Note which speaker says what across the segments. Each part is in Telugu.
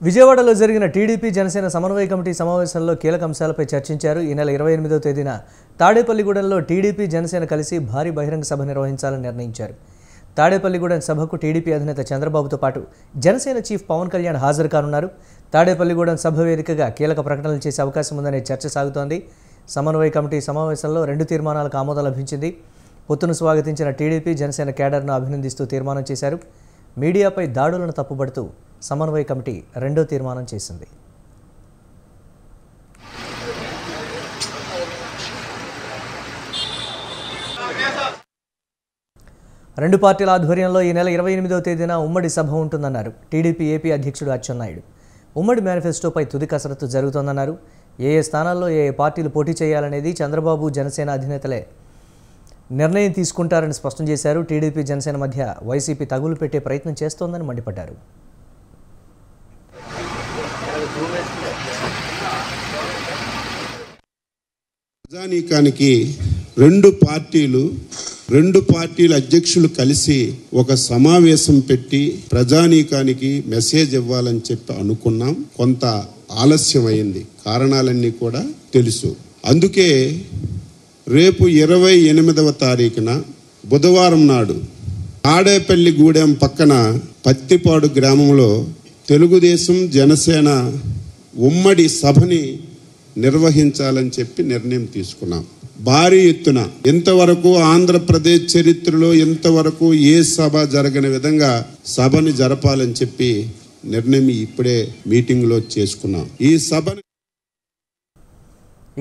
Speaker 1: విజయవాడలో జరిగిన టీడీపీ జనసేన సమన్వయ కమిటీ సమావేశంలో కీలక అంశాలపై చర్చించారు. ఈ నెల 28వ తేదీన తాడేపల్లిగూడెంలో టీడీపీ జనసేన కలిసి భారీ బహిరంగ సభ నిర్వహించాలని నిర్ణయించారు. తాడేపల్లిగూడెం సభకు టీడీపీ అధినేత చంద్రబాబుతో పాటు జనసేన చీఫ్ పవన్ కళ్యాణ్ హాజరు కానున్నారు. తాడేపల్లిగూడెం సభ వేదికగా కీలక ప్రకటనలు చేసే అవకాశం ఉందనే చర్చ సాగుతోంది. సమన్వయ కమిటీ సమావేశంలో 2 తీర్మానాలకు ఆమోదం లభించింది. పొత్తును స్వాగతించిన టీడీపీ జనసేన కేడర్ను అభినందిస్తూ తీర్మానం చేశారు. మీడియాపై దాడులను తప్పుబడుతూ సమన్వయ కమిటీ 2వ తీర్మానం చేసింది. రెండు పార్టీల ఆధ్వర్యంలో ఈ నెల 28వ తేదీన ఉమ్మడి సభ ఉంటుందన్నారు టీడీపీ ఏపీ అధ్యక్షుడు అచ్చెన్నాయుడు. ఉమ్మడి మేనిఫెస్టోపై తుది కసరత్తు జరుగుతోందన్నారు. ఏ స్థానాల్లో ఏ పార్టీలు పోటీ చేయాలనేది చంద్రబాబు జనసేన అధినేతలే నిర్ణయం తీసుకుంటారని స్పష్టం చేశారు. టీడీపీ జనసేన మధ్య వైసీపీ తగులు పెట్టే ప్రయత్నం చేస్తోందని మండిపడ్డారు.
Speaker 2: ప్రజానీకానికి రెండు పార్టీల అధ్యక్షులు కలిసి ఒక సమావేశం పెట్టి ప్రజానీకానికి మెసేజ్ ఇవ్వాలని చెప్పి అనుకున్నాం. కొంత ఆలస్యమైంది, కారణాలన్నీ కూడా తెలుసు. అందుకే రేపు 28వ తారీఖున బుధవారం నాడు తాడేపల్లిగూడెం పక్కన పత్తిపాడు గ్రామంలో తెలుగుదేశం జనసేన ఉమ్మడి సభని నిర్వహించాలని చెప్పి నిర్ణయం తీసుకున్నాం. భారీ ఎత్తున ఇంతవరకు ఆంధ్రప్రదేశ్ చరిత్రలో ఇంతవరకు ఏ సభ జరగని విధంగా సభని జరపాలని చెప్పి నిర్ణయం ఇప్పుడే మీటింగ్లో చేసుకున్నాం. ఈ సభని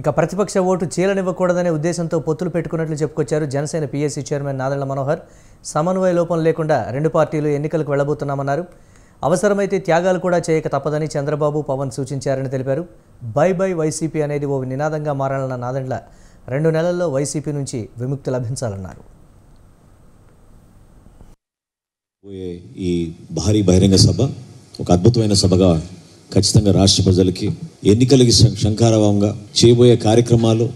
Speaker 1: ఇక ప్రతిపక్ష ఓటు చీలనివ్వకూడదనే ఉద్దేశంతో పొత్తులు పెట్టుకున్నట్లు చెప్పుకొచ్చారు జనసేన పీఎస్సీ చైర్మన్ నాదెళ్ల మనోహర్. సమన్వయ లోపం లేకుండా రెండు పార్టీలు ఎన్నికలకు వెళ్లబోతున్నామన్నారు. అవసరమైతే త్యాగాలు కూడా చేయక తప్పదని చంద్రబాబు పవన్ సూచించారని తెలిపారు. బై బై వైసీపీ అనేది ఓ నినాదంగా మారాలన్న నాదెండ్ల 2 నెలల్లో వైసీపీ నుంచి విముక్తి లభించాలన్నారు.
Speaker 3: ఈ భారీ బహిరంగ సభ ఒక అద్భుతమైన సభగా ఖచ్చితంగా రాష్ట్ర ప్రజలకి ఎన్నికలకి శంఖారావంగా చేయబోయే కార్యక్రమాలు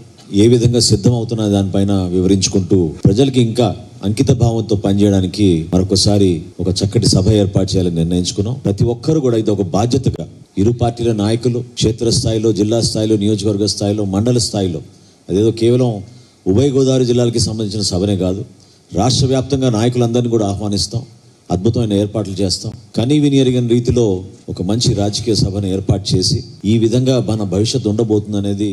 Speaker 3: ఏ విధంగా సిద్ధమవుతున్న దానిపైన వివరించుకుంటూ ప్రజలకి ఇంకా అంకిత భావంతో పనిచేయడానికి మరొకసారి ఒక చక్కటి సభ ఏర్పాటు చేయాలని నిర్ణయించుకున్నాం. ప్రతి ఒక్కరు కూడా ఇది ఒక బాధ్యతగా ఇరు పార్టీల నాయకులు క్షేత్రస్థాయిలో, జిల్లా స్థాయిలో, నియోజకవర్గ స్థాయిలో, మండల స్థాయిలో, అదేదో కేవలం ఉభయ గోదావరి జిల్లాలకి సంబంధించిన సభనే కాదు, రాష్ట్ర వ్యాప్తంగా నాయకులందరినీ కూడా ఆహ్వానిస్తాం. అద్భుతమైన ఏర్పాట్లు చేస్తాం. కనీ విని ఎరిగిన రీతిలో ఒక మంచి రాజకీయ సభను ఏర్పాటు చేసి ఈ విధంగా మన భవిష్యత్తు ఉండబోతుంది అనేది